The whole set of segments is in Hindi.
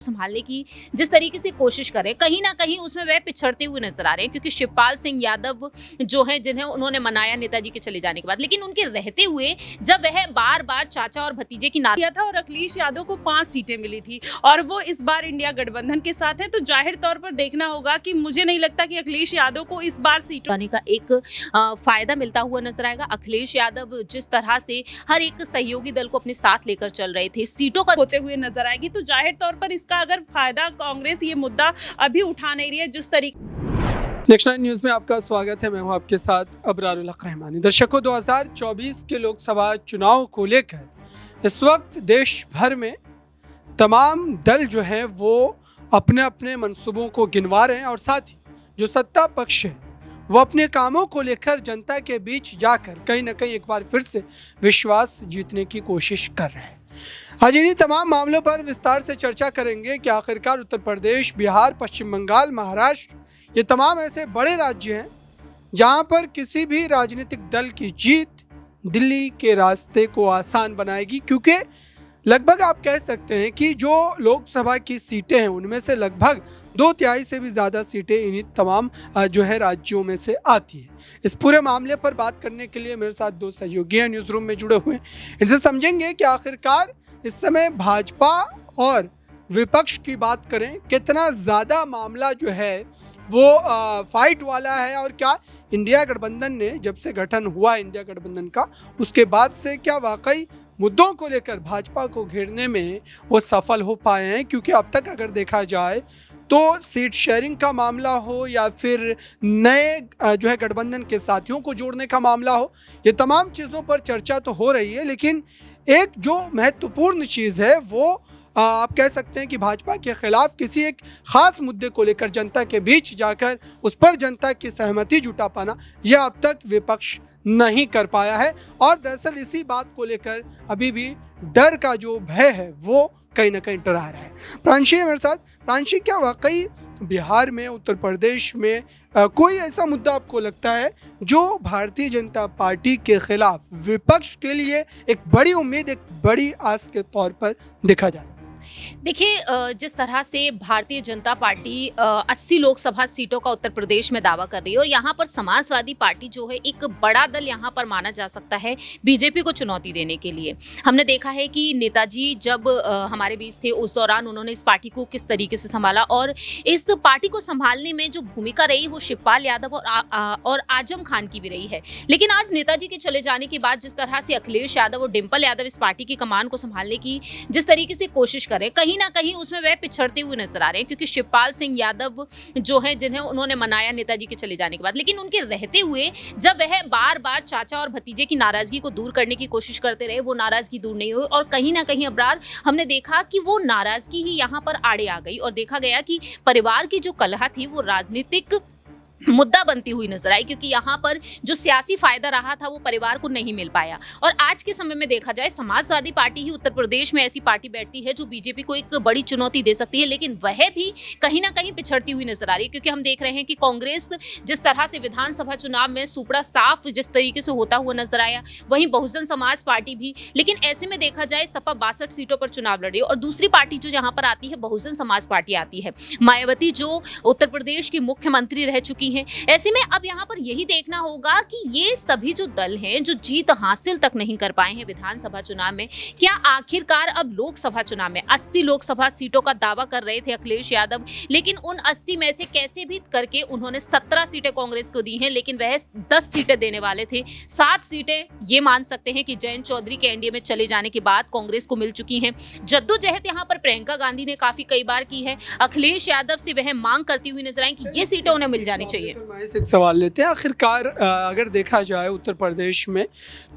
संभालने की जिस तरीके से कोशिश कर रहे हैं, कहीं ना कहीं उसमें वह पिछड़ते हुए नजर आ रहे हैं, क्योंकि शिवपाल सिंह यादव जो है, जिन्हें उन्होंने मनाया नेताजी के चले जाने के बाद, लेकिन उनके रहते हुए जब वह बार बार चाचा और भतीजे की किया था और अखिलेश यादव को 5 सीटें मिली थी और वो इस बार इंडिया गठबंधन के साथ है, तो जाहिर तौर पर देखना होगा कि मुझे नहीं लगता कि अखिलेश यादव को इस बार सीटों पाने का एक फायदा मिलता हुआ नजर आएगा। अखिलेश यादव जिस तरह से हर एक सहयोगी दल को अपने साथ लेकर चल रहे थे, सीटों का होते हुए नजर आएगी, तो जाहिर तौर पर इसका अगर फायदा कांग्रेस ये मुद्दा अभी उठा नहीं रही है जिस तरीके। नेक्स्ट 9 न्यूज़ में आपका स्वागत है। मैं हूं आपके साथ अबरारुल हक रहमानी। दर्शकों, 2024 के लोकसभा चुनाव को लेकर इस वक्त देश भर में तमाम दल जो हैं वो अपने अपने मंसूबों को गिनवा रहे हैं और साथ ही जो सत्ता पक्ष है वो अपने कामों को लेकर जनता के बीच जाकर कहीं ना कहीं एक बार फिर से विश्वास जीतने की कोशिश कर रहे हैं। आज इन्हीं तमाम मामलों पर विस्तार से चर्चा करेंगे कि आखिरकार उत्तर प्रदेश, बिहार, पश्चिम बंगाल, महाराष्ट्र, ये तमाम ऐसे बड़े राज्य हैं जहां पर किसी भी राजनीतिक दल की जीत दिल्ली के रास्ते को आसान बनाएगी, क्योंकि लगभग आप कह सकते हैं कि जो लोकसभा की सीटें हैं उनमें से लगभग 2/3 से भी ज़्यादा सीटें इन्हीं तमाम जो है राज्यों में से आती हैं। इस पूरे मामले पर बात करने के लिए मेरे साथ 2 सहयोगी हैं, न्यूज़ रूम में जुड़े हुए हैं। इनसे समझेंगे कि आखिरकार इस समय भाजपा और विपक्ष की बात करें, कितना ज़्यादा मामला जो है वो फाइट वाला है और क्या इंडिया गठबंधन ने जब से गठन हुआ इंडिया गठबंधन का, उसके बाद से क्या वाकई मुद्दों को लेकर भाजपा को घेरने में वो सफल हो पाए हैं। क्योंकि अब तक अगर देखा जाए तो सीट शेयरिंग का मामला हो या फिर नए जो है गठबंधन के साथियों को जोड़ने का मामला हो, ये तमाम चीज़ों पर चर्चा तो हो रही है, लेकिन एक जो महत्वपूर्ण चीज़ है वो आप कह सकते हैं कि भाजपा के खिलाफ किसी एक ख़ास मुद्दे को लेकर जनता के बीच जाकर उस पर जनता की सहमति जुटा पाना, यह अब तक विपक्ष नहीं कर पाया है। और दरअसल इसी बात को लेकर अभी भी डर का जो भय है वो कहीं ना कहीं डरा रहा है। प्रांशी है मेरे साथ। प्रांशी, क्या वाकई बिहार में, उत्तर प्रदेश में कोई ऐसा मुद्दा आपको लगता है जो भारतीय जनता पार्टी के खिलाफ विपक्ष के लिए एक बड़ी उम्मीद, एक बड़ी आस के तौर पर देखा जा सकता है? देखिए, जिस तरह से भारतीय जनता पार्टी 80 लोकसभा सीटों का उत्तर प्रदेश में दावा कर रही है और यहाँ पर समाजवादी पार्टी जो है एक बड़ा दल यहाँ पर माना जा सकता है बीजेपी को चुनौती देने के लिए। हमने देखा है कि नेताजी जब हमारे बीच थे उस दौरान उन्होंने इस पार्टी को किस तरीके से संभाला, और इस पार्टी को संभालने में जो भूमिका रही वो शिवपाल यादव और आजम खान की भी रही है। लेकिन आज नेताजी के चले जाने के बाद जिस तरह से अखिलेश यादव और डिम्पल यादव इस पार्टी की कमान को संभालने की जिस तरीके से कोशिश कर रहे हैं, कहीं ना कहीं उसमें वह पिछड़ते हुए नजर आ रहे हैं, क्योंकि शिवपाल सिंह यादव जो है, जिन्हें उन्होंने मनाया नेताजी के चले जाने के बाद, लेकिन उनके रहते हुए जब वह बार बार चाचा और भतीजे की नाराजगी को दूर करने की कोशिश करते रहे, वो नाराजगी दूर नहीं हुई और कहीं ना कहीं अबरार हमने देखा कि वो नाराजगी ही यहाँ पर आड़े आ गई और देखा गया कि परिवार की जो कलह थी वो राजनीतिक मुद्दा बनती हुई नजर आई, क्योंकि यहाँ पर जो सियासी फायदा रहा था वो परिवार को नहीं मिल पाया। और आज के समय में देखा जाए समाजवादी पार्टी ही उत्तर प्रदेश में ऐसी पार्टी बैठती है जो बीजेपी को एक बड़ी चुनौती दे सकती है, लेकिन वह भी कहीं ना कहीं पिछड़ती हुई नजर आ रही है, क्योंकि हम देख रहे हैं कि कांग्रेस जिस तरह से विधानसभा चुनाव में सुपड़ा साफ जिस तरीके से होता हुआ नजर आया, वहीं बहुजन समाज पार्टी भी। लेकिन ऐसे में देखा जाए सपा 62 सीटों पर चुनाव लड़ रही है और दूसरी पार्टी जो यहाँ पर आती है बहुजन समाज पार्टी आती है, मायावती जो उत्तर प्रदेश की मुख्यमंत्री रह चुकी हैं। ऐसे में अब यहाँ पर यही देखना होगा कि ये सभी जो दल हैं जो जीत हासिल तक नहीं कर पाए हैं विधानसभा चुनाव में, क्या आखिरकार अब लोकसभा चुनाव में 80 लोकसभा सीटों का दावा कर रहे थे अखिलेश यादव, लेकिन उन 80 में से कैसे भी करके उन्होंने 17 सीटें कांग्रेस को दी हैं, लेकिन वह 10 सीटें देने वाले थे। 7 सीटें ये मान सकते हैं कि जयंत चौधरी के एनडीए में चले जाने के बाद कांग्रेस को मिल चुकी हैं। जद्दोजहद यहाँ पर प्रियंका गांधी ने काफी कई बार की है। अखिलेश यादव से वह मांग करती हुई नजर आई कि ये सीटें उन्हें मिल जानी चाहिए। एक सवाल लेते हैं। आखिरकार अगर देखा जाए उत्तर प्रदेश में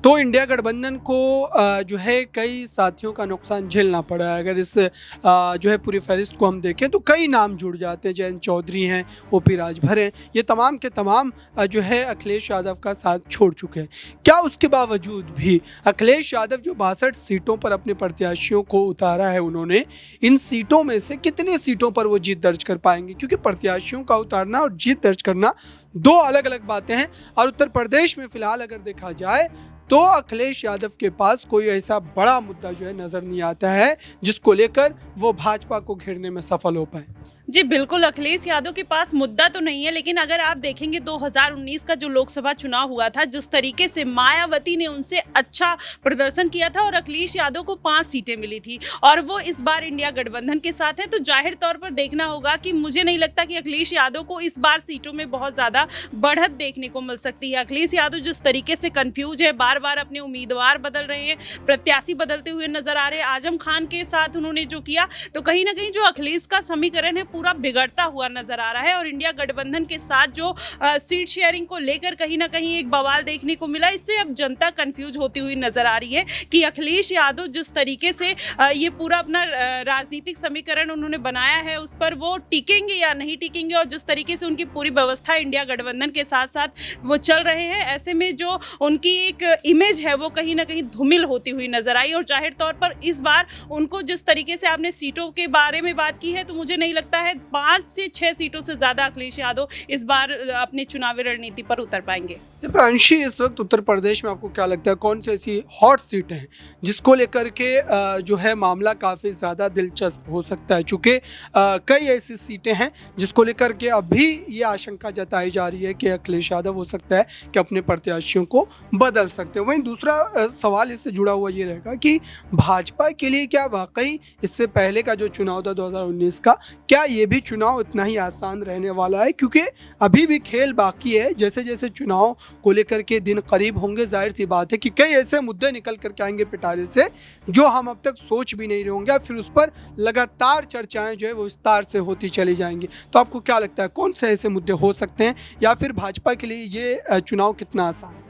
तो इंडिया गठबंधन को जो है कई साथियों का नुकसान झेलना पड़ा है। अगर इस जो है पूरी फहरिस्त को हम देखें तो कई नाम जुड़ जाते हैं। जयंत चौधरी हैं, ओपी राजभर हैं, ये तमाम के तमाम जो है अखिलेश यादव का साथ छोड़ चुके हैं। क्या उसके बावजूद भी अखिलेश यादव जो 62 सीटों पर अपने प्रत्याशियों को उतारा है, उन्होंने इन सीटों में से कितनी सीटों पर वो जीत दर्ज कर पाएंगे? क्योंकि प्रत्याशियों का उतारना और जीत दर्ज करना 2 अलग अलग बातें हैं। और उत्तर प्रदेश में फिलहाल अगर देखा जाए तो अखिलेश यादव के पास कोई ऐसा बड़ा मुद्दा जो है नजर नहीं आता है जिसको लेकर वो भाजपा को घेरने में सफल हो पाए। जी बिल्कुल, अखिलेश यादव के पास मुद्दा तो नहीं है, लेकिन अगर आप देखेंगे 2019 का जो लोकसभा चुनाव हुआ था, जिस तरीके से मायावती ने उनसे अच्छा प्रदर्शन किया था और अखिलेश यादव को 5 सीटें मिली थी और वो इस बार इंडिया गठबंधन के साथ है, तो जाहिर तौर पर देखना होगा कि मुझे नहीं लगता कि अखिलेश यादव को इस बार सीटों में बहुत ज़्यादा बढ़त देखने को मिल सकती है। अखिलेश यादव जिस तरीके से कन्फ्यूज है, बार बार अपने उम्मीदवार बदल रहे हैं, प्रत्याशी बदलते हुए नजर आ रहे हैं। आजम खान के साथ उन्होंने जो किया, तो कहीं ना कहीं जो अखिलेश का समीकरण है पूरा बिगड़ता हुआ नजर आ रहा है और इंडिया गठबंधन के साथ जो सीट शेयरिंग को लेकर कहीं ना कहीं एक बवाल देखने को मिला, इससे अब जनता कंफ्यूज होती हुई नजर आ रही है कि अखिलेश यादव जिस तरीके से ये पूरा अपना राजनीतिक समीकरण उन्होंने बनाया है उस पर वो टिकेंगे या नहीं टिकेंगे, और जिस तरीके से उनकी पूरी व्यवस्था इंडिया गठबंधन के साथ साथ वो चल रहे हैं, ऐसे में जो उनकी एक इमेज है वो कहीं ना कहीं धूमिल होती हुई नजर आई। और जाहिर तौर पर इस बार उनको जिस तरीके से आपने सीटों के बारे में बात की है, तो मुझे नहीं लगता है 5 से 6 सीटों से ज्यादा अखिलेश यादव इस बार अपनी चुनावी रणनीति पर उतर पाएंगे। प्रांशी, इस वक्त उत्तर प्रदेश में आपको क्या लगता है कौन सी ऐसी हॉट सीटें हैं जिसको लेकर के जो है मामला काफ़ी ज़्यादा दिलचस्प हो सकता है, चूँकि कई ऐसी सीटें हैं जिसको लेकर के अभी ये आशंका जताई जा रही है कि अखिलेश यादव हो सकता है कि अपने प्रत्याशियों को बदल सकते हैं। वहीं दूसरा सवाल इससे जुड़ा हुआ ये रहेगा कि भाजपा के लिए क्या वाकई इससे पहले का जो चुनाव था 2019 का, क्या ये भी चुनाव इतना ही आसान रहने वाला है? क्योंकि अभी भी खेल बाकी है। जैसे जैसे चुनाव को लेकर के दिन करीब होंगे, जाहिर सी बात है कि कई ऐसे मुद्दे निकल करके आएंगे पिटारे से जो हम अब तक सोच भी नहीं रहे होंगे, फिर उस पर लगातार चर्चाएं जो है वो विस्तार से होती चली जाएंगी। तो आपको क्या लगता है कौन से ऐसे मुद्दे हो सकते हैं, या फिर भाजपा के लिए ये चुनाव कितना आसान है?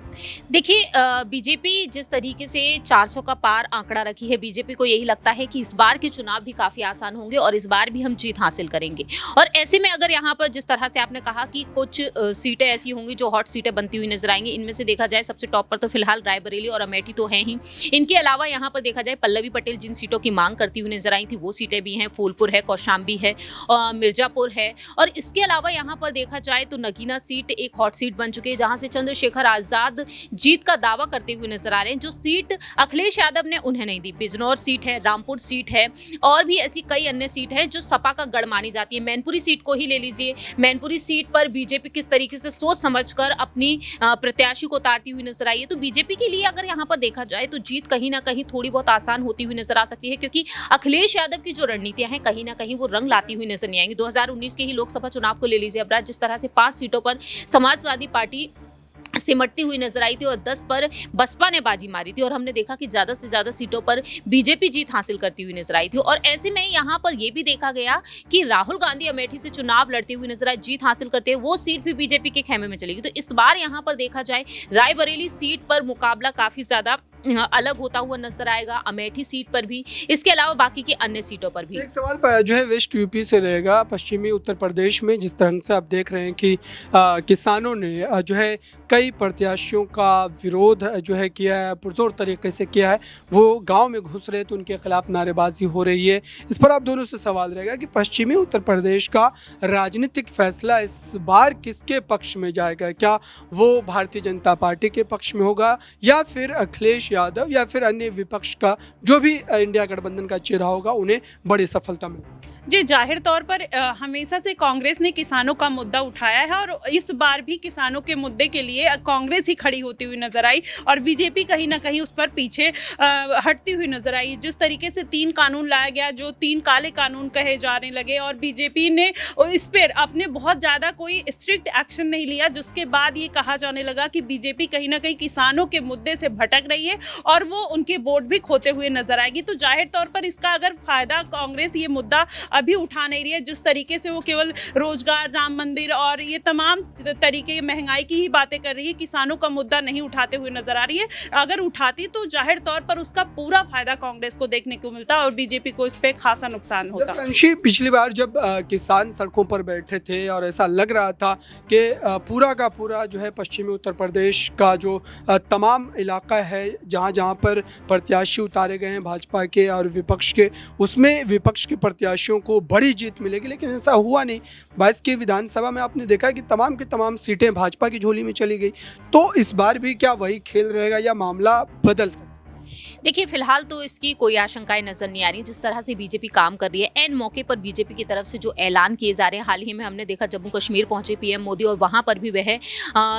देखिए, बीजेपी जिस तरीके से 400 का पार आंकड़ा रखी है, बीजेपी को यही लगता है कि इस बार के चुनाव भी काफ़ी आसान होंगे और इस बार भी हम जीत हासिल करेंगे। और ऐसे में अगर यहाँ पर जिस तरह से आपने कहा कि कुछ सीटें ऐसी होंगी जो हॉट सीटें बनती हुई नजर आएंगी, इनमें से देखा जाए सबसे टॉप पर तो फिलहाल रायबरेली और अमेठी तो हैं ही। इनके अलावा यहाँ पर देखा जाए पल्लवी पटेल जिन सीटों की मांग करती हुई नजर आई थी वो सीटें भी हैं, फूलपुर है, कौशाम्बी है, मिर्जापुर है। और इसके अलावा यहाँ पर देखा जाए तो नगीना सीट एक हॉट सीट बन चुकी है जहाँ से चंद्रशेखर आजाद जीत का दावा करते हुए नजर आ रहे हैं। जो सीट अखिलेश यादव ने उन्हें नहीं दी, बिजनौर सीट है, रामपुर सीट है और भी ऐसी कई अन्य सीट है जो सपा का गढ़ मानी जाती है। मैनपुरी सीट को ही ले लीजिए, मैनपुरी सीट पर बीजेपी किस तरीके से सोच समझकर अपनी प्रत्याशी को उतारती हुई नजर आई है। तो बीजेपी के लिए अगर यहाँ पर देखा जाए तो जीत कहीं ना कहीं थोड़ी बहुत आसान होती हुई नजर आ सकती है, क्योंकि अखिलेश यादव की जो रणनीतियां हैं कहीं ना कहीं वो रंग लाती हुई नजर नहीं आएंगी। 2019 के ही लोकसभा चुनाव को ले लीजिए अब, जिस तरह से 5 सीटों पर समाजवादी पार्टी सिमटती हुई नजर आई थी और 10 पर बसपा ने बाजी मारी थी और हमने देखा कि ज़्यादा से ज़्यादा सीटों पर बीजेपी जीत हासिल करती हुई नजर आई थी। और ऐसे में यहाँ पर यह भी देखा गया कि राहुल गांधी अमेठी से चुनाव लड़ते हुए नजर आए, जीत हासिल करते हुए वो सीट भी बीजेपी के खेमे में चलेगी। तो इस बार यहाँ पर देखा जाए रायबरेली सीट पर मुकाबला काफ़ी ज़्यादा अलग होता हुआ नजर आएगा, अमेठी सीट पर भी, इसके अलावा बाकी की अन्य सीटों पर भी। एक सवाल जो है वेस्ट यूपी से रहेगा, पश्चिमी उत्तर प्रदेश में जिस तरह से आप देख रहे हैं कि किसानों ने जो है कई प्रत्याशियों का विरोध जो है किया है, पुरजोर तरीके से किया है। वो गांव में घुस रहे तो उनके खिलाफ नारेबाजी हो रही है। इस पर आप दोनों से सवाल रहेगा कि पश्चिमी उत्तर प्रदेश का राजनीतिक फैसला इस बार किसके पक्ष में जाएगा? क्या वो भारतीय जनता पार्टी के पक्ष में होगा या फिर अखिलेश यादव या फिर अन्य विपक्ष का जो भी इंडिया गठबंधन का चेहरा होगा उन्हें बड़ी सफलता मिलेगी? जी, जाहिर तौर पर हमेशा से कांग्रेस ने किसानों का मुद्दा उठाया है और इस बार भी किसानों के मुद्दे के लिए कांग्रेस ही खड़ी होती हुई नजर आई और बीजेपी कहीं ना कहीं उस पर पीछे हटती हुई नजर आई। जिस तरीके से 3 कानून लाया गया जो 3 काले कानून कहे जाने लगे और बीजेपी ने इस पर अपने बहुत ज़्यादा कोई स्ट्रिक्ट एक्शन नहीं लिया, जिसके बाद ये कहा जाने लगा कि बीजेपी कहीं ना कहीं किसानों के मुद्दे से भटक रही है और वो उनके वोट भी खोते हुए नजर आएगी। तो जाहिर तौर पर इसका अगर फायदा कांग्रेस ये मुद्दा अभी उठा नहीं रही है, जिस तरीके से वो केवल रोजगार, राम मंदिर और ये तमाम तरीके महंगाई की ही बातें कर रही है, किसानों का मुद्दा नहीं उठाते हुए नजर आ रही है। अगर उठाती तो जाहिर तौर पर उसका पूरा फायदा कांग्रेस को देखने को मिलता और बीजेपी को इस पे खासा नुकसान होता। पिछली बार जब किसान सड़कों पर बैठे थे और ऐसा लग रहा था कि पूरा का पूरा जो है पश्चिमी उत्तर प्रदेश का जो तमाम इलाका है जहाँ जहाँ पर प्रत्याशी उतारे गए हैं भाजपा के और विपक्ष के, उसमें विपक्ष के प्रत्याशियों को बड़ी जीत मिलेगी, लेकिन ऐसा हुआ नहीं। 22 की विधानसभा में आपने देखा कि तमाम की तमाम सीटें भाजपा की झोली में चली गई। तो इस बार भी क्या वही खेल रहेगा या मामला बदल सकता है? देखिए, फिलहाल तो इसकी कोई आशंकाएं नजर नहीं आ रही। जिस तरह से बीजेपी काम कर रही है, एन मौके पर बीजेपी की तरफ से जो ऐलान किए जा रहे हैं, हाल ही में हमने देखा जम्मू कश्मीर पहुंचे पीएम मोदी और वहां पर भी वह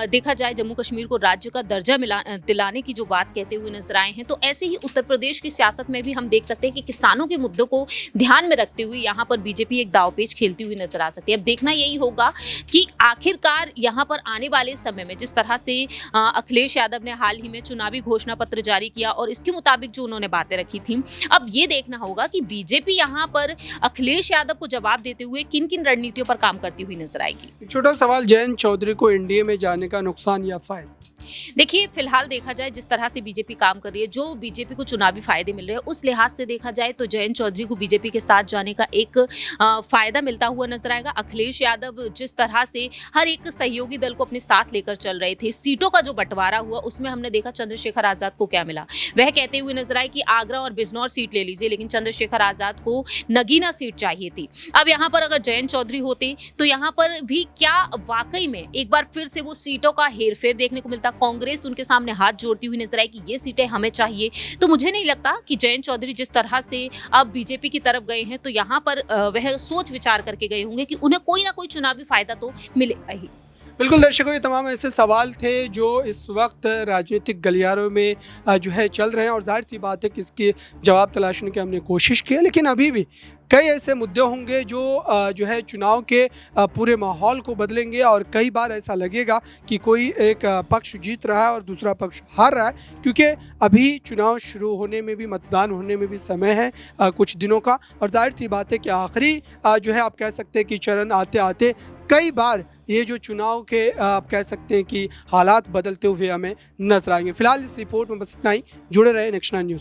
देखा जाए जम्मू कश्मीर को राज्य का दर्जा दिलाने की जो बात कहते हुए नजर आए हैं। तो ऐसे ही उत्तर प्रदेश की सियासत में भी हम देख सकते हैं कि किसानों के मुद्दों को ध्यान में रखते हुए यहाँ पर बीजेपी एक दावपेच खेलती हुई नजर आ सकती है। अब देखना यही होगा कि आखिरकार यहाँ पर आने वाले समय में जिस तरह से अखिलेश यादव ने हाल ही में चुनावी घोषणा पत्र जारी किया और इसके मुताबिक जो उन्होंने बातें रखी थी, अब ये देखना होगा कि बीजेपी यहाँ पर अखिलेश यादव को जवाब देते हुए किन किन रणनीतियों पर काम करती हुई नजर आएगी। एक छोटा सवाल, जयंत चौधरी को एनडीए में जाने का नुकसान या फायदा? देखिए, फिलहाल देखा जाए जिस तरह से बीजेपी काम कर रही है, जो बीजेपी को चुनावी फायदे मिल रहे हैं, उस लिहाज से देखा जाए तो जयंत चौधरी को बीजेपी के साथ जाने का एक फायदा मिलता हुआ नजर आएगा। अखिलेश यादव जिस तरह से हर एक सहयोगी दल को अपने साथ लेकर चल रहे थे, सीटों का जो बंटवारा हुआ उसमें हमने देखा चंद्रशेखर आजाद को क्या मिला। वह कहते हुए नजर आए कि आगरा और बिजनौर सीट ले लीजिए, लेकिन चंद्रशेखर आजाद को नगीना सीट चाहिए थी। अब यहाँ पर अगर जयंत चौधरी होते तो यहाँ पर भी क्या वाकई में एक बार फिर से वो सीटों का हेरफेर देखने को मिलता? कांग्रेस उनके सामने हाथ जोड़ती हुई नजर आई कि ये सीटें हमें चाहिए। तो मुझे नहीं लगता कि जयंत चौधरी जिस तरह से अब बीजेपी की तरफ गए हैं तो यहाँ पर वह सोच विचार करके गए होंगे कि उन्हें कोई ना कोई चुनावी फायदा तो मिलेगा ही। बिल्कुल दर्शकों, ये तमाम ऐसे सवाल थे जो इस वक्त राजनीतिक गलियारों में जो है चल रहे हैं और जाहिर सी बात है कि इसके जवाब तलाशने की हमने कोशिश की है, लेकिन अभी भी कई ऐसे मुद्दे होंगे जो है चुनाव के पूरे माहौल को बदलेंगे और कई बार ऐसा लगेगा कि कोई एक पक्ष जीत रहा है और दूसरा पक्ष हार रहा है, क्योंकि अभी चुनाव शुरू होने में भी, मतदान होने में भी समय है कुछ दिनों का। और जाहिर सी बात है कि आखिरी जो है आप कह सकते हैं कि चरण आते आते कई बार ये जो चुनाव के आप कह सकते हैं कि हालात बदलते हुए हमें नजर आएंगे। फिलहाल इस रिपोर्ट में बस इतना ही। जुड़े रहे नेक्स्ट 9 न्यूज़।